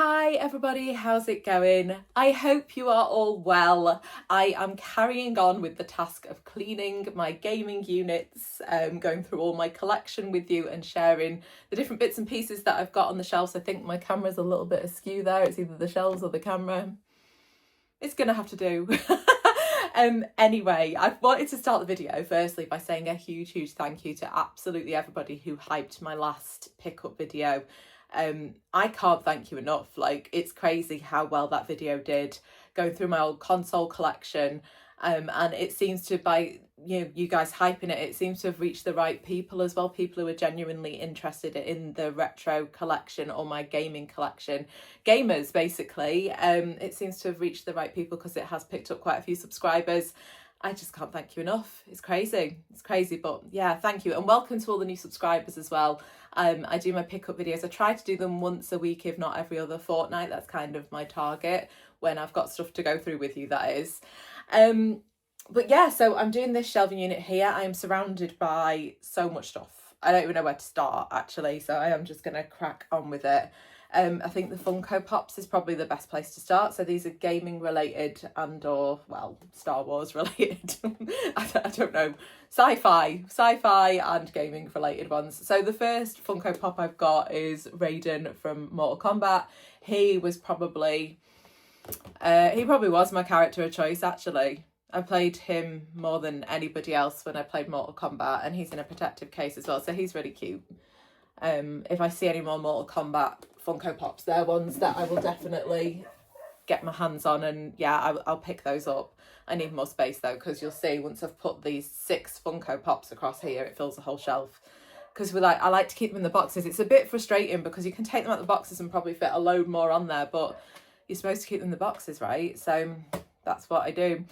Hi everybody, how's it going? I hope you are all well. I am carrying on with the task of cleaning my gaming units, going through all my collection with you and sharing the different bits and pieces that I've got on the shelves. I think my camera's a little bit askew there. It's either the shelves or the camera. It's gonna have to do. Anyway, I've wanted to start the video firstly by saying a huge thank you to absolutely everybody who hyped my last pickup video. I can't thank you enough. Like, it's crazy how well that video did, going through my old console collection, and it seems to, by you guys hyping it, it seems to have reached the right people as well, people who are genuinely interested in the retro collection or my gaming collection, gamers basically. It seems to have reached the right people because it has picked up quite a few subscribers. I just can't thank you enough. It's crazy, but yeah, thank you, and welcome to all the new subscribers as well. I do my pickup videos. I try to do them once a week, if not every other fortnight. That's kind of my target when I've got stuff to go through with you, that is. But yeah, so I'm doing this shelving unit here. I am surrounded by so much stuff. I don't even know where to start, actually, so I am just going to crack on with it. I think the Funko Pops is probably the best place to start. So these are gaming related and or, well, Star Wars related. I don't know, sci-fi and gaming related ones. So the first Funko Pop I've got is Raiden from Mortal Kombat. He probably was my character of choice, actually. I played him more than anybody else when I played Mortal Kombat, and he's in a protective case as well, so he's really cute. If I see any more Mortal Kombat Funko Pops, they're ones that I will definitely get my hands on, and yeah, I'll pick those up. I need more space though, because you'll see once I've put these 6 Funko Pops across here, it fills the whole shelf. Because I like to keep them in the boxes. It's a bit frustrating because you can take them out the boxes and probably fit a load more on there, but you're supposed to keep them in the boxes, right? So that's what I do.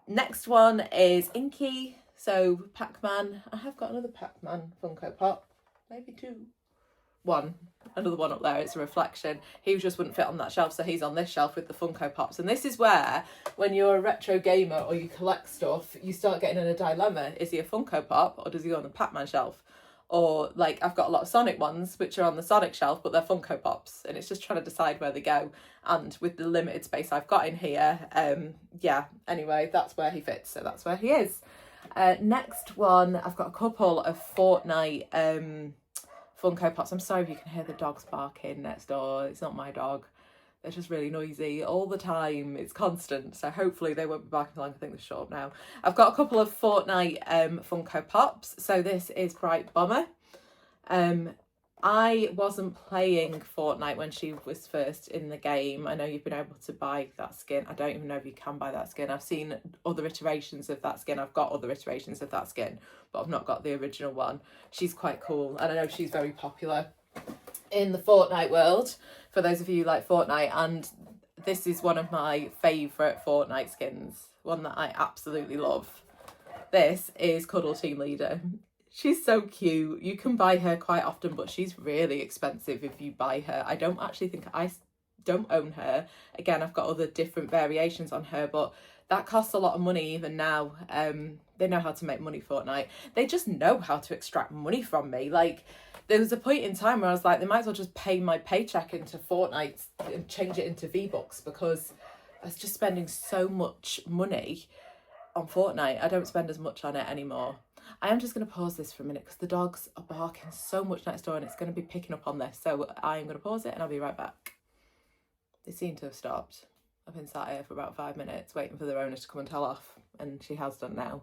Next one is Incl. So Pac-Man. I have got another Pac-Man Funko Pop. Maybe 2. Another one up there. It's a reflection. He just wouldn't fit on that shelf, so he's on this shelf with the Funko Pops. And this is where, when you're a retro gamer or you collect stuff, you start getting in a dilemma. Is he a Funko Pop or does he go on the Pac-Man shelf? Or, like, I've got a lot of Sonic ones which are on the Sonic shelf, but they're Funko Pops, and it's just trying to decide where they go. And with the limited space I've got in here, yeah, anyway, that's where he fits, so that's where he is. Next one, I've got a couple of Fortnite Funko Pops. I'm sorry if you can hear the dogs barking next door. It's not my dog. They're just really noisy all the time. It's constant. So hopefully they won't be barking long. I think they're shut up now. I've got a couple of Fortnite Funko Pops. So this is Bright Bomber. I wasn't playing Fortnite when she was first in the game. I know you've been able to buy that skin. I don't even know if you can buy that skin. I've seen other iterations of that skin. I've got other iterations of that skin, but I've not got the original one. She's quite cool, and I know she's very popular in the Fortnite world, for those of you who like Fortnite, and this is one of my favourite Fortnite skins, one that I absolutely love. This is Cuddle Team Leader. She's so cute. You can buy her quite often, but she's really expensive if you buy her. I don't own her. Again, I've got other different variations on her, but that costs a lot of money even now. They know how to make money, Fortnite. They just know how to extract money from me. Like, there was a point in time where I was like, they might as well just pay my paycheck into Fortnite and change it into V-Bucks, because I was just spending so much money on Fortnite. I don't spend as much on it anymore. I am just going to pause this for a minute because the dogs are barking so much next door and it's going to be picking up on this. So I am going to pause it and I'll be right back. They seem to have stopped. I've been sat here for about 5 minutes waiting for their owner to come and tell off, and she has done now.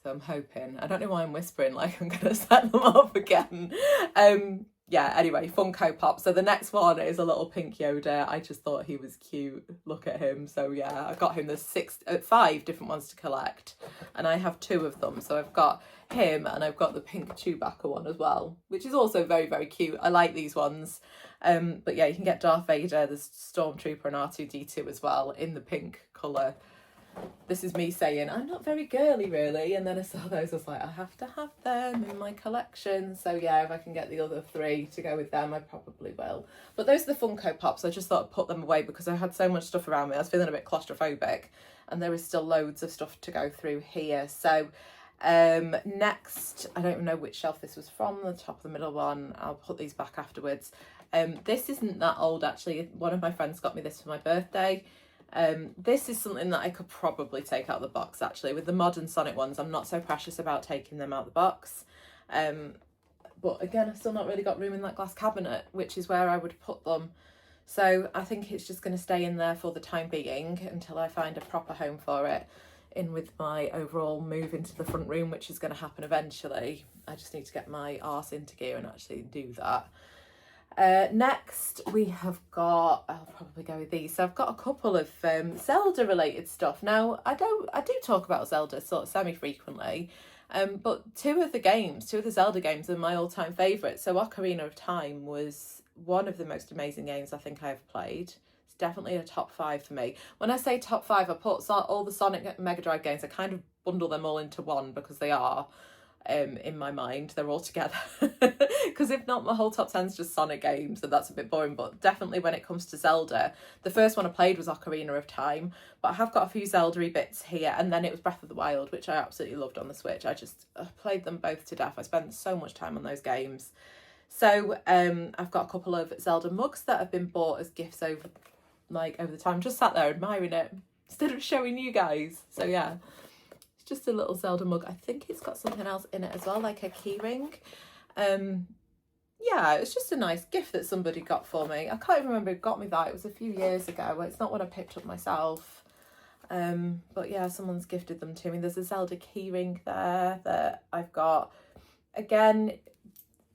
So I'm hoping. I don't know why I'm whispering like I'm going to set them off again. Yeah, anyway, Funko Pop. So the next one is a little pink Yoda. I just thought he was cute. Look at him. So yeah, I got him. There's 5 different ones to collect, and I have 2 of them. So I've got him and I've got the pink Chewbacca one as well, which is also very cute. I like these ones. But yeah, you can get Darth Vader, there's Stormtrooper and R2-D2 as well in the pink colour. This is me saying I'm not very girly really, and then I saw those, I was like, I have to have them in my collection. So yeah, if I can get the other 3 to go with them, I probably will. But those are the Funko Pops. I just thought I'd put them away because I had so much stuff around me. I was feeling a bit claustrophobic, and there is still loads of stuff to go through here. So next, I don't even know which shelf this was from, the top of the middle one. I'll put these back afterwards. This isn't that old actually. One of my friends got me this for my birthday. This is something that I could probably take out of the box actually. With the modern Sonic ones, I'm not so precious about taking them out of the box. But again, I've still not really got room in that glass cabinet, which is where I would put them. So I think it's just going to stay in there for the time being until I find a proper home for it, in with my overall move into the front room, which is going to happen eventually. I just need to get my arse into gear and actually do that. Next we have got, I'll probably go with these. So I've got a couple of Zelda related stuff. Now I do talk about Zelda sort of semi-frequently, but two of the Zelda games are my all-time favourites. So Ocarina of Time was one of the most amazing games I think I ever played. It's definitely a top 5 for me. When I say top 5, I put all the Sonic Mega Drive games, I kind of bundle them all into one because they are, in my mind, they're all together. Because if not, my whole top 10 is just Sonic games, and that's a bit boring. But definitely when it comes to Zelda, the first one I played was Ocarina of Time, but I have got a few Zelda-y bits here, and then it was Breath of the Wild, which I absolutely loved on the Switch. I played them both to death. I spent so much time on those games. So I've got a couple of Zelda mugs that have been bought as gifts over the time. Just sat there admiring it instead of showing you guys. So yeah, it's just a little Zelda mug. I think it's got something else in it as well, like a key ring. Yeah, it's just a nice gift that somebody got for me. I can't even remember who got me that. It was a few years ago. It's not one I picked up myself. But yeah, someone's gifted them to me. There's a Zelda key ring there that I've got. Again,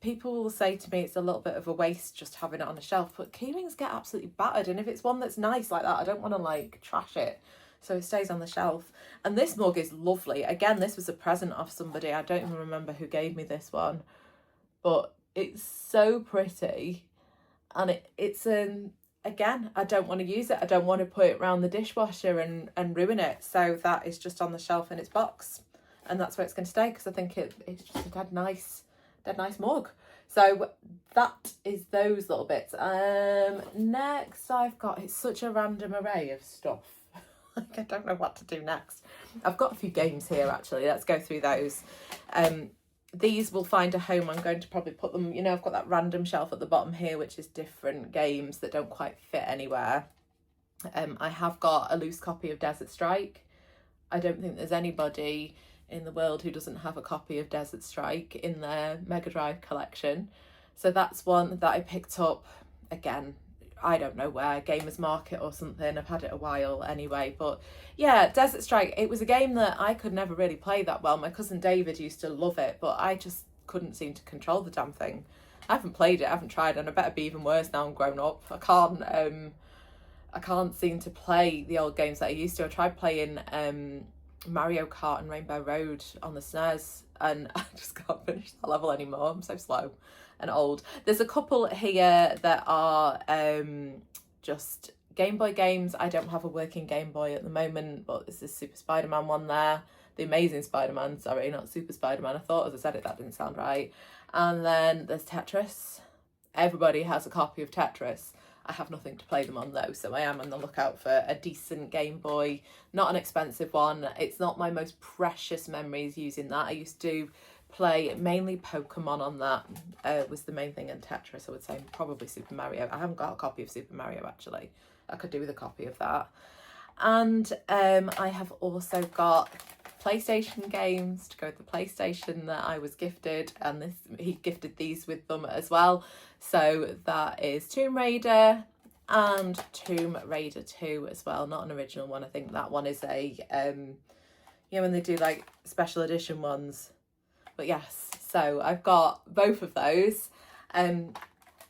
people will say to me it's a little bit of a waste just having it on a shelf, but key rings get absolutely battered, and if it's one that's nice like that, I don't want to trash it, so it stays on the shelf. And this mug is lovely. Again, this was a present off somebody. I don't even remember who gave me this one, but it's so pretty, and it's again, I don't want to use it. I don't want to put it around the dishwasher and ruin it, so that is just on the shelf in its box, and that's where it's going to stay, because I think it's just a dead nice mug. So that is those little bits. Next I've got, it's such a random array of stuff. I don't know what to do next. I've got a few games here actually. Let's go through those. These will find a home. I'm going to probably put them, I've got that random shelf at the bottom here, which is different games that don't quite fit anywhere. I have got a loose copy of Desert Strike. I don't think there's anybody in the world who doesn't have a copy of Desert Strike in their Mega Drive collection. So that's one that I picked up, again, I don't know where, Gamers Market or something. I've had it a while anyway. But yeah, Desert Strike, it was a game that I could never really play that well. My cousin David used to love it, but I just couldn't seem to control the damn thing. I haven't played it, I haven't tried, and I better be even worse now I'm grown up. I can't seem to play the old games that I used to. I tried playing Mario Kart and Rainbow Road on the SNES, and I just can't finish that level anymore. I'm so slow and old. There's a couple here that are just Game Boy games. I don't have a working Game Boy at the moment, but there's this Super Spider-Man one there. The Amazing Spider-Man, sorry, not Super Spider-Man. I thought as I said it, that didn't sound right. And then there's Tetris. Everybody has a copy of Tetris. I have nothing to play them on though, so I am on the lookout for a decent Game Boy, not an expensive one. It's not my most precious memories using that. I used to play mainly Pokemon on that, was the main thing, and Tetris, I would say, probably Super Mario. I haven't got a copy of Super Mario actually. I could do with a copy of that. And I have also got PlayStation games to go with the PlayStation that I was gifted, and he gifted these with them as well. So that is Tomb Raider and Tomb Raider 2 as well, not an original one. I think that one is a when they do like special edition ones. But yes, so I've got both of those.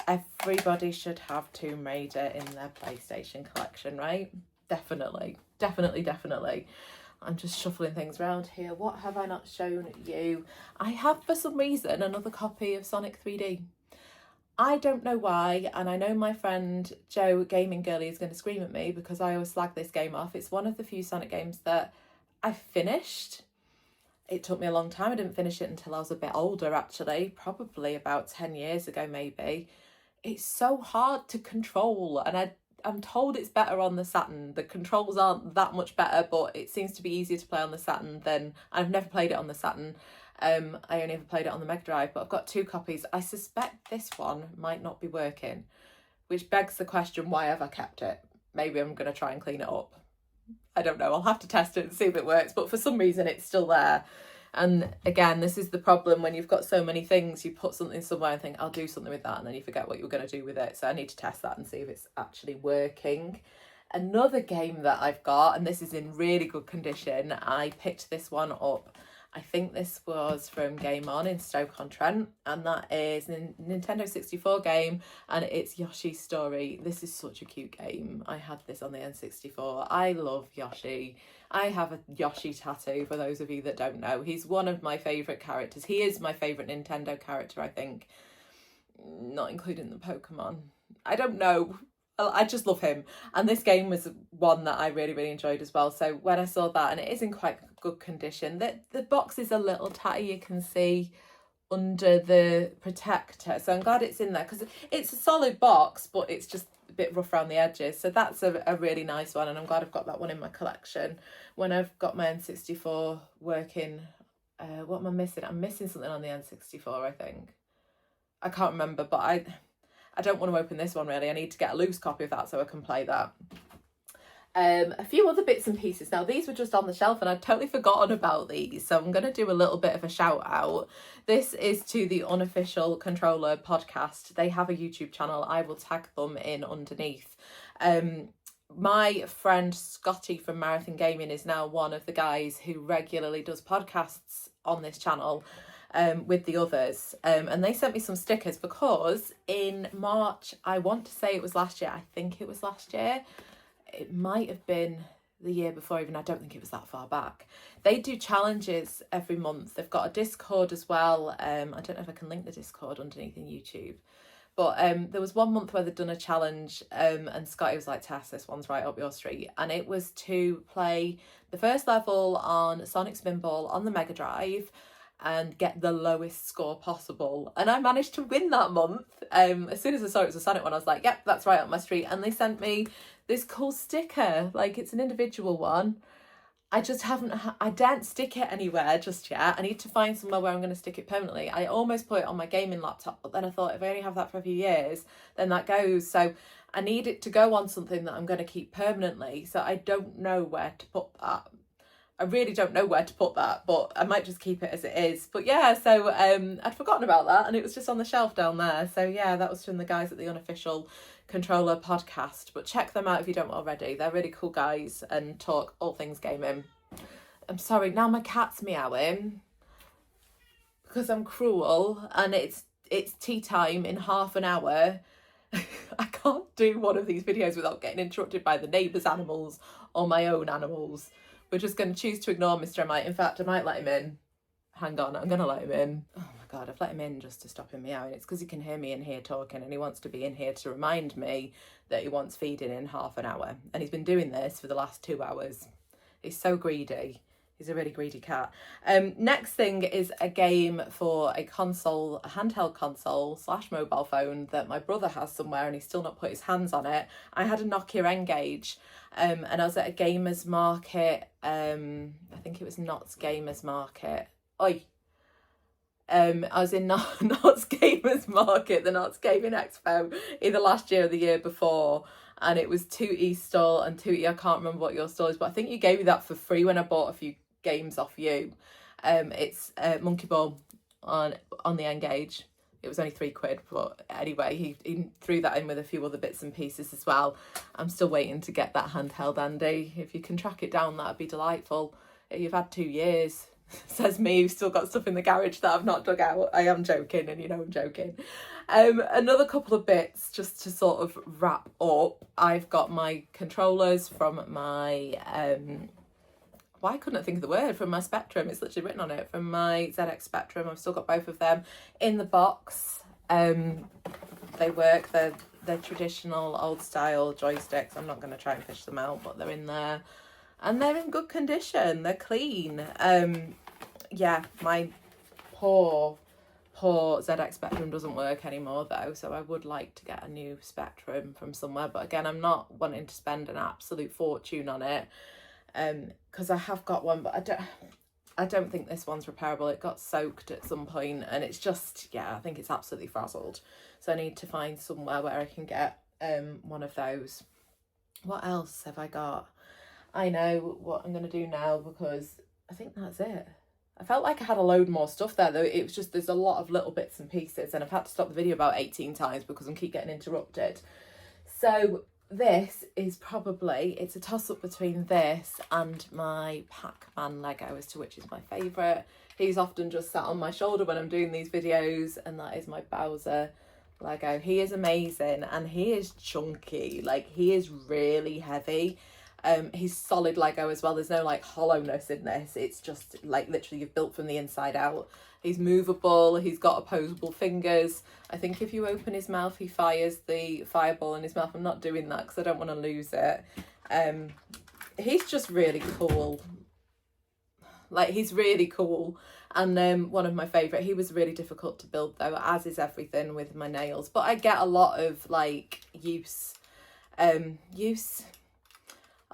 Everybody should have Tomb Raider in their PlayStation collection, right? Definitely. I'm just shuffling things around here. What have I not shown you? I have, for some reason, another copy of Sonic 3D. I don't know why, and I know my friend Jo Gaming Girlie is going to scream at me because I always slag this game off. It's one of the few Sonic games that I finished. It took me a long time. I didn't finish it until I was a bit older, actually, probably about 10 years ago, maybe. It's so hard to control, and I'm told it's better on the Saturn. The controls aren't that much better, but it seems to be easier to play on the Saturn than... I've never played it on the Saturn. I only ever played it on the Mega Drive, but I've got 2 copies. I suspect this one might not be working, which begs the question, why have I kept it? Maybe I'm going to try and clean it up. I don't know. I'll have to test it and see if it works, but for some reason it's still there. And again, this is the problem when you've got so many things, you put something somewhere and think, I'll do something with that, and then you forget what you were going to do with it. So I need to test that and see if it's actually working. Another game that I've got, and this is in really good condition, I picked this one up. I think this was from Game On in Stoke-on-Trent, and that is a Nintendo 64 game, and it's Yoshi's Story. This is such a cute game. I had this on the N64. I love Yoshi. I have a Yoshi tattoo, for those of you that don't know. He's one of my favourite characters. He is my favourite Nintendo character, I think. Not including the Pokemon. I don't know. I just love him, and this game was one that I really enjoyed as well. So when I saw that, and it is in quite good condition, the box is a little tatty, you can see under the protector, so I'm glad it's in there because it's a solid box, but it's just a bit rough around the edges. So that's a really nice one, and I'm glad I've got that one in my collection. When I've got my N64 working, what am I missing? I'm missing something on the N64, I think. I can't remember, but I don't want to open this one really. I need to get a loose copy of that so I can play that. A few other bits and pieces. Now, these were just on the shelf and I'd totally forgotten about these, so I'm going to do a little bit of a shout out. This is to the Unofficial Controller podcast. They have a YouTube channel. I will tag them in underneath. My friend Scotty from Marathon Gaming is now one of the guys who regularly does podcasts on this channel. With the others, and they sent me some stickers because in March, I want to say it was last year, I think it was last year, it might have been the year before even, I don't think it was that far back. They do challenges every month. They've got a Discord as well. I don't know if I can link the Discord underneath in YouTube, but there was one month where they'd done a challenge, and Scotty was like, Tess, this one's right up your street, and it was to play the first level on Sonic Spinball on the Mega Drive and get the lowest score possible. And I managed to win that month. As soon as I saw it was a Sonic one, I was like, yep, that's right up my street. And they sent me this cool sticker, like it's an individual one. I just haven't, I daren't stick it anywhere just yet. I need to find somewhere where I'm going to stick it permanently. I almost put it on my gaming laptop, but then I thought if I only have that for a few years, then that goes. So I need it to go on something that I'm going to keep permanently. So I don't know where to put that. I really don't know where to put that, but I might just keep it as it is. But yeah, so I'd forgotten about that and it was just on the shelf down there. So yeah, that was from the guys at the Unofficial Controller podcast. But check them out if you don't already. They're really cool guys and talk all things gaming. I'm sorry, now my cat's meowing because I'm cruel and it's tea time in half an hour. I can't do one of these videos without getting interrupted by the neighbours' animals or my own animals. We're just going to choose to ignore Mr. Mite. In fact, I might let him in. Hang on, I'm going to let him in. Oh my God, I've let him in just to stop him meowing. It's because he can hear me in here talking and he wants to be in here to remind me that he wants feeding in half an hour. And he's been doing this for the last 2 hours. He's so greedy. He's a really greedy cat. Next thing is a game for a console, a handheld console / mobile phone that my brother has somewhere and he's still not put his hands on it. I had a Nokia N-Gage and I was at a gamers market. I think it was Knott's Gamers Market. I was in Knott's Gamers Market, the Knott's Gaming Expo, either last year or the year before. And it was Tootie stall and Tootie, I can't remember what your stall is, but I think you gave me that for free when I bought a few games off you. It's Monkey Ball on the N-Gage. It was only £3, but anyway, he threw that in with a few other bits and pieces as well. I'm still waiting to get that handheld, Andy. If you can track it down, that'd be delightful. You've had 2 years, says me, who's still got stuff in the garage that I've not dug out. I am joking, and you know I'm joking. Another couple of bits just to sort of wrap up. I've got my controllers from my why couldn't I think of the word, from my Spectrum, it's literally written on it, from my ZX Spectrum. I've still got both of them in the box. They work, they're traditional old style joysticks. I'm not going to try and fish them out, but they're in there and they're in good condition, they're clean. Yeah, my poor ZX Spectrum doesn't work anymore though, so I would like to get a new Spectrum from somewhere, but again, I'm not wanting to spend an absolute fortune on it. Because I have got one, but I don't think this one's repairable. It got soaked at some point and it's just, yeah, I think it's absolutely frazzled. So I need to find somewhere where I can get one of those. What else have I got? I know what I'm going to do now because I think that's it. I felt like I had a load more stuff there though. It was just, there's a lot of little bits and pieces and I've had to stop the video about 18 times because I keep getting interrupted. So this is probably, it's a toss-up between this and my Pac-Man Lego as to which is my favourite. He's often just sat on my shoulder when I'm doing these videos, and that is my Bowser Lego. He is amazing and he is chunky, like he is really heavy. He's solid Lego as well. There's no like hollowness in this. It's just like literally you've built from the inside out. He's movable. He's got opposable fingers. I think if you open his mouth, he fires the fireball in his mouth. I'm not doing that because I don't want to lose it. He's just really cool. Like he's really cool. And one of my favourite. He was really difficult to build though, as is everything with my nails. But I get a lot of like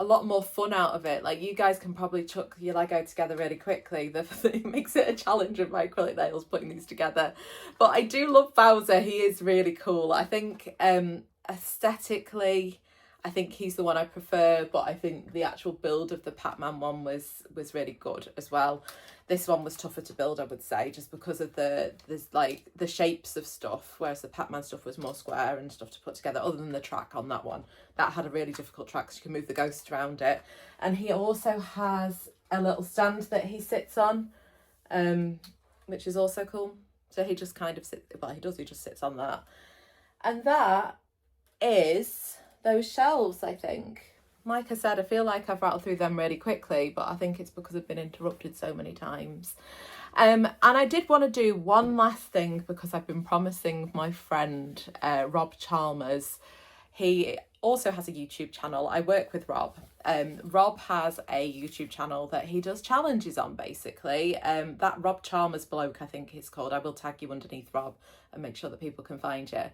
a lot more fun out of it. Like you guys can probably chuck your Lego together really quickly. It makes it a challenge of my acrylic nails putting these together. But I do love Bowser. He is really cool. I think aesthetically, I think he's the one I prefer, but I think the actual build of the Pac-Man one was really good as well. This one was tougher to build, I would say, just because of there's like the shapes of stuff, whereas the Pac-Man stuff was more square and stuff to put together, other than the track on that one. That had a really difficult track, so you can move the ghost around it. And he also has a little stand that he sits on, which is also cool. So he just kind of sits, well, he just sits on that. And that is those shelves, I think. Like I said, I feel like I've rattled through them really quickly, but I think it's because I've been interrupted so many times. And I did want to do one last thing because I've been promising my friend, Rob Chalmers. He also has a YouTube channel. I work with Rob. Rob has a YouTube channel that he does challenges on, basically. That Rob Chalmers bloke, I think it's called. I will tag you underneath Rob and make sure that people can find you.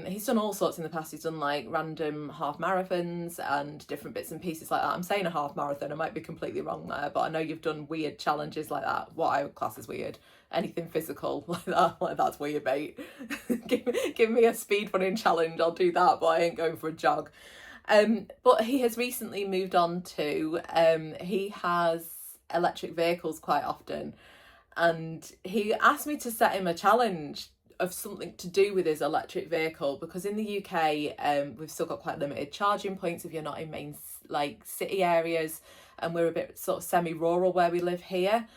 He's done all sorts in the past. He's done like random half marathons and different bits and pieces like that. I'm saying a half marathon, I might be completely wrong there, but I know you've done weird challenges like that. What I would class as weird. Anything physical like that, like that's weird, mate. give me a speed running challenge, I'll do that, but I ain't going for a jog. But he has recently moved on to, he has electric vehicles quite often, and he asked me to set him a challenge of something to do with his electric vehicle, because in the UK we've still got quite limited charging points if you're not in main like city areas, and we're a bit sort of semi-rural where we live here.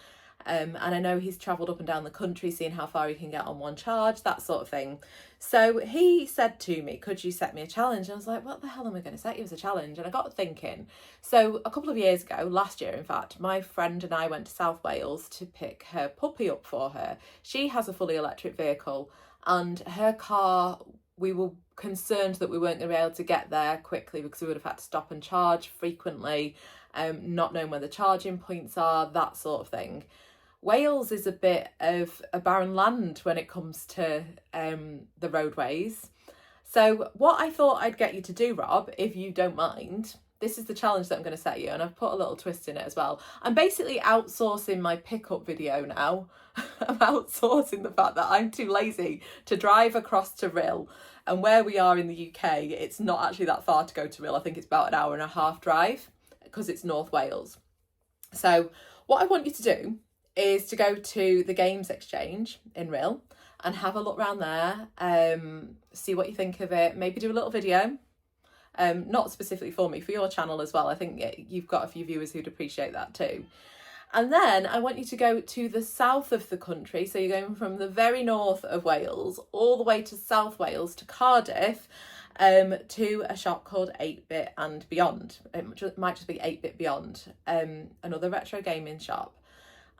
And I know he's travelled up and down the country seeing how far he can get on one charge, that sort of thing. So he said to me, could you set me a challenge? And I was like, what the hell am I going to set you as a challenge? And I got thinking. So a couple of years ago, last year in fact, my friend and I went to South Wales to pick her puppy up for her. She has a fully electric vehicle, and her car, we were concerned that we weren't going to be able to get there quickly because we would have had to stop and charge frequently, not knowing where the charging points are, that sort of thing. Wales is a bit of a barren land when it comes to the roadways. So what I thought I'd get you to do, Rob, if you don't mind, this is the challenge that I'm going to set you, and I've put a little twist in it as well. I'm basically outsourcing my pickup video now. I'm outsourcing the fact that I'm too lazy to drive across to Rhyl. And where we are in the UK, it's not actually that far to go to Rhyl. I think it's about an hour and a half drive because it's North Wales. So what I want you to do is to go to the Games Exchange in Rhyl and have a look around there, see what you think of it, maybe do a little video, not specifically for me, for your channel as well. I think you've got a few viewers who'd appreciate that too. And then I want you to go to the south of the country, so you're going from the very north of Wales all the way to South Wales, to Cardiff, to a shop called 8-Bit and Beyond. It might just be 8-Bit Beyond, another retro gaming shop.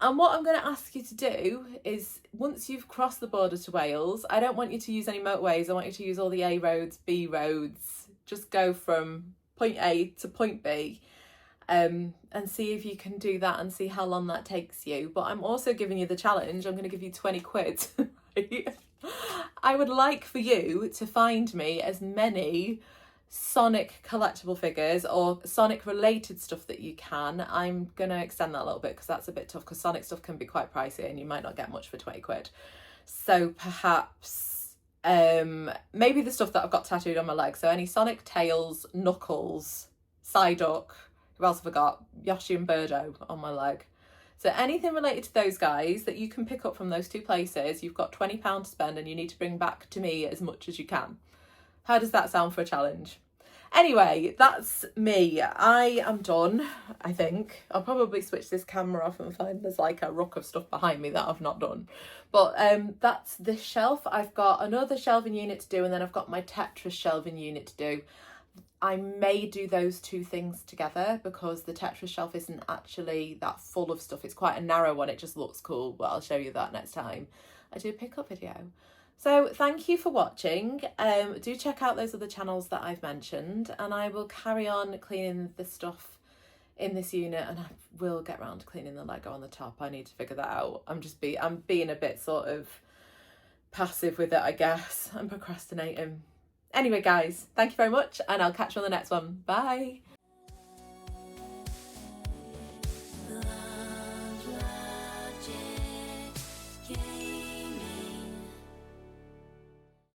And what I'm going to ask you to do is, once you've crossed the border to Wales, I don't want you to use any motorways. I want you to use all the A roads, B roads. Just go from point A to point B, and see if you can do that and see how long that takes you. But I'm also giving you the challenge. I'm going to give you 20 quid. Right? I would like for you to find me as many Sonic collectible figures or Sonic related stuff that you can, I'm gonna extend that a little bit because that's a bit tough, because Sonic stuff can be quite pricey and you might not get much for 20 quid. So perhaps maybe the stuff that I've got tattooed on my leg, so any Sonic, Tails, Knuckles, Psyduck, who else have I got, Yoshi and Birdo on my leg. So anything related to those guys that you can pick up from those two places, you've got £20 to spend and you need to bring back to me as much as you can. How does that sound for a challenge? Anyway, that's me. I am done, I think. I'll probably switch this camera off and find there's like a ruck of stuff behind me that I've not done. But that's this shelf. I've got another shelving unit to do, and then I've got my Tetris shelving unit to do. I may do those two things together because the Tetris shelf isn't actually that full of stuff. It's quite a narrow one. It just looks cool, but I'll show you that next time I do a pickup video. So thank you for watching. Do check out those other channels that I've mentioned, and I will carry on cleaning the stuff in this unit, and I will get around to cleaning the Lego on the top. I need to figure that out. I'm being a bit sort of passive with it, I guess. I'm procrastinating. Anyway, guys, thank you very much, and I'll catch you on the next one. Bye.